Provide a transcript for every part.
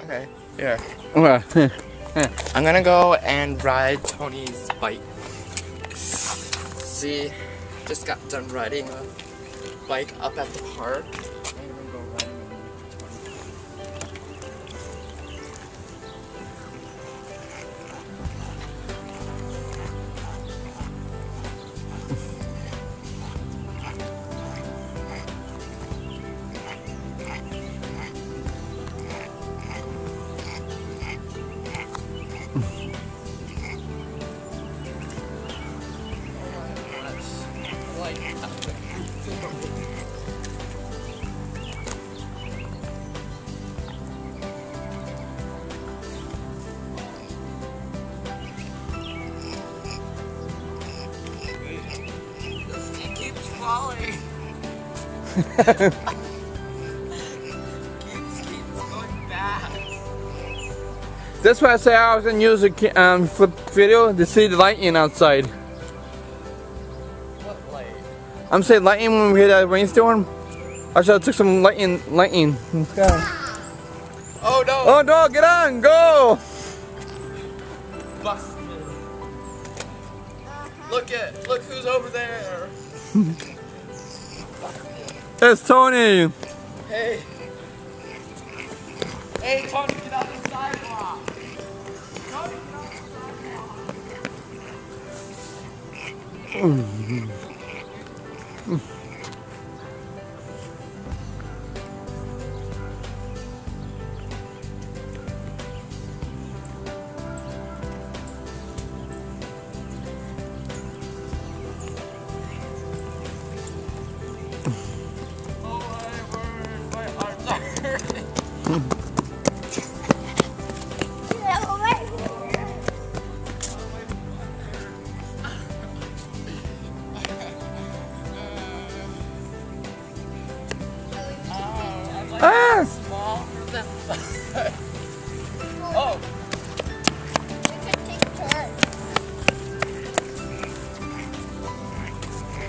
Okay, here. Well, I'm gonna go and ride Tony's bike. See, just got done riding a bike up at the park. I'm gonna go riding with falling. keeps going back. that's why I say I was gonna use a flip video to see the lightning outside. What light? I'm saying lightning when we hit that rainstorm. I should have took some lightning in the sky. Oh no! Oh no! Get on! Go! Busted. Look who's over there. It's Tony. Hey. Hey, Tony, get off the sidewalk. Tony, get off the sidewalk. Ah! Small for them. Oh. We can take turns.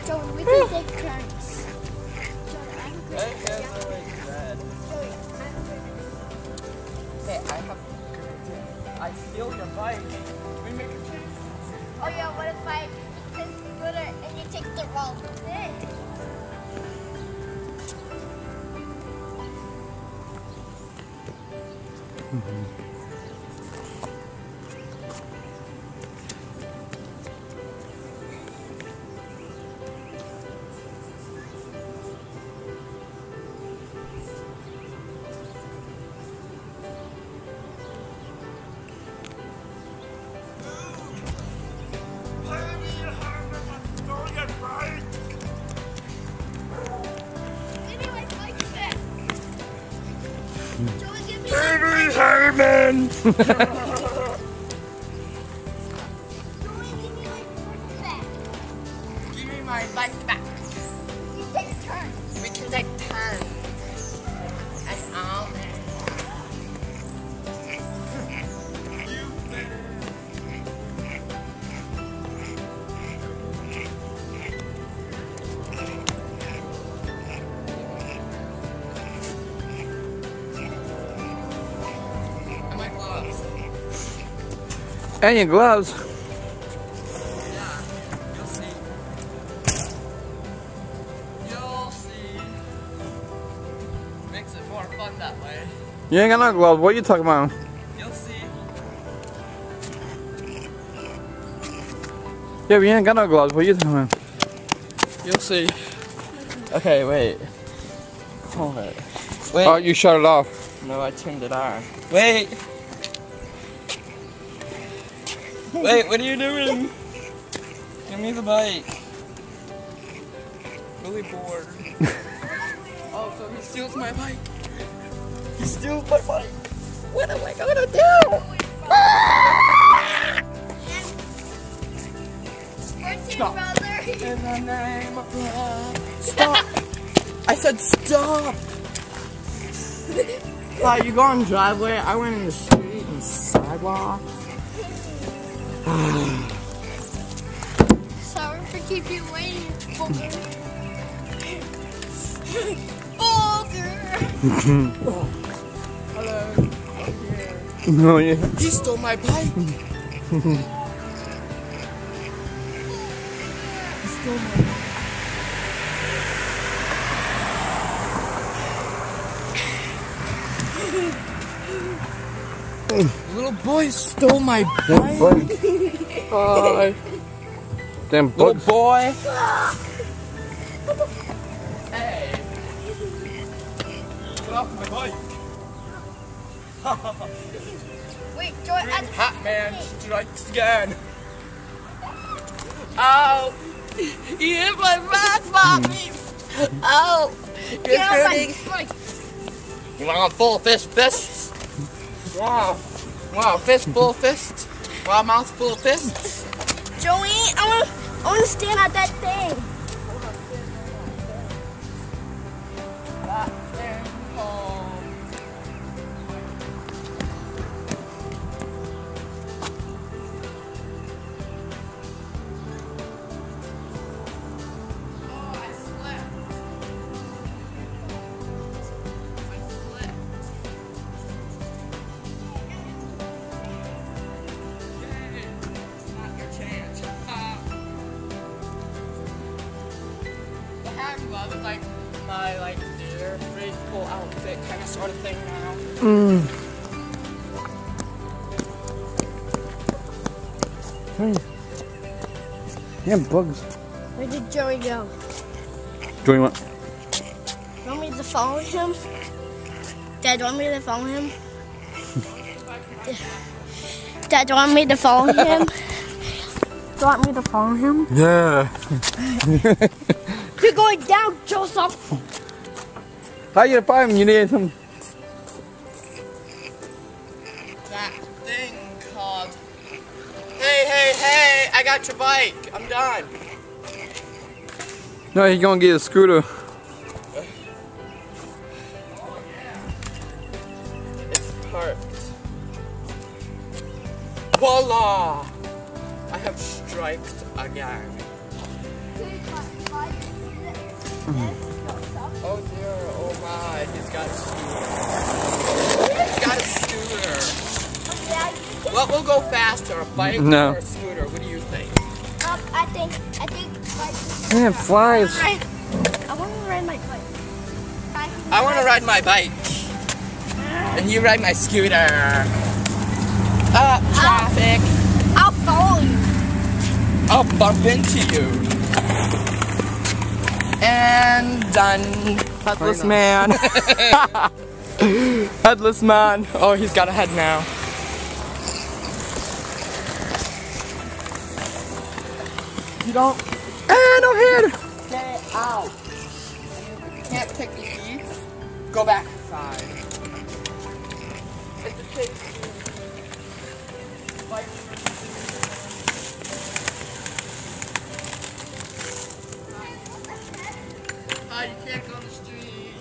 So we can take turns. Hey, guys are like red. Hey, I have a good idea. I steal your bike. Can we make a chase? Oh yeah, what if I take the scooter and you take the wrong thing? Baby Herman! Give me my bike back. You take turns. We can take turns. And all that. And my gloves. And your gloves. Yeah, you'll see. You'll see. Makes it more fun that way. You ain't got no gloves. What are you talking about? You'll see. Yeah, but you ain't got no gloves. What are you talking about? You'll see. Okay, wait. Hold it. Wait. Oh, you shut it off. No, I turned it on. Wait. Wait, what are you doing? Give me the bike. Really bored. Oh, so he steals my bike. He steals my bike. What am I gonna do? Stop. Brother. In the name of love. Stop. I said stop. You go on the driveway. I went in the street and sidewalk. Sorry for keeping you waiting, Booger. Booger! Hello. No, yeah. He stole my bike. He stole my bike. Little boy stole my bike. Bye. Damn Little bugs. boy. Hey. Get off my bike. Wait, Joy, Hot man strikes again. Ow! You hit my back, Mommy! Ow! You're hurting. You want a full fists? Wow. Wow, fistful fists? Wow, mouthful of fists? Joey, I wanna stand at that thing. That thing home. Oh, I slept. Yay, it's not your chance. The hand glove is like my Theatrefreak full outfit kind of sort of thing now. Hey. Damn bugs. Where did Joey go? Joey what? You want me to follow him? Dad, do you want me to follow him? Dad, do you want me to follow him? Do you want me to follow him? Yeah. You're going down, Joseph! How you gonna find him? You need him. That thing called. Hey, I got your bike. I'm done. No, he's gonna get a scooter. It's parked. Voila! I have striked again. Oh dear, oh my, he's got a scooter. He's got a scooter. What will go faster, a bike No. or a scooter? What do you think? I think Man, flies. I want to ride my bike. I want to ride my bike. And you ride my scooter. Traffic. I'll follow you. I'll bump into you. And done. Headless man. Headless man. Oh, he's got a head now. You don't. No head. Get it out. You can't take the seats. Go back inside. It's a pig. Like. You can't go on the street.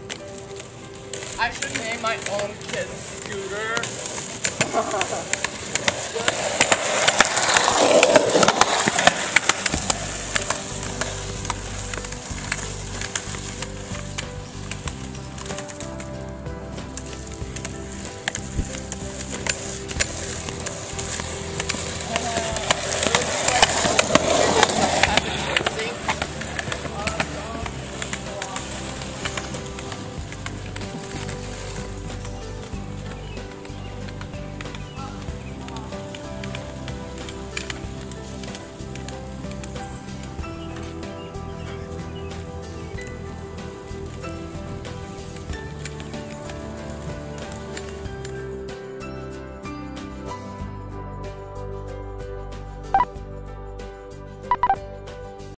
I should name my own kid's scooter.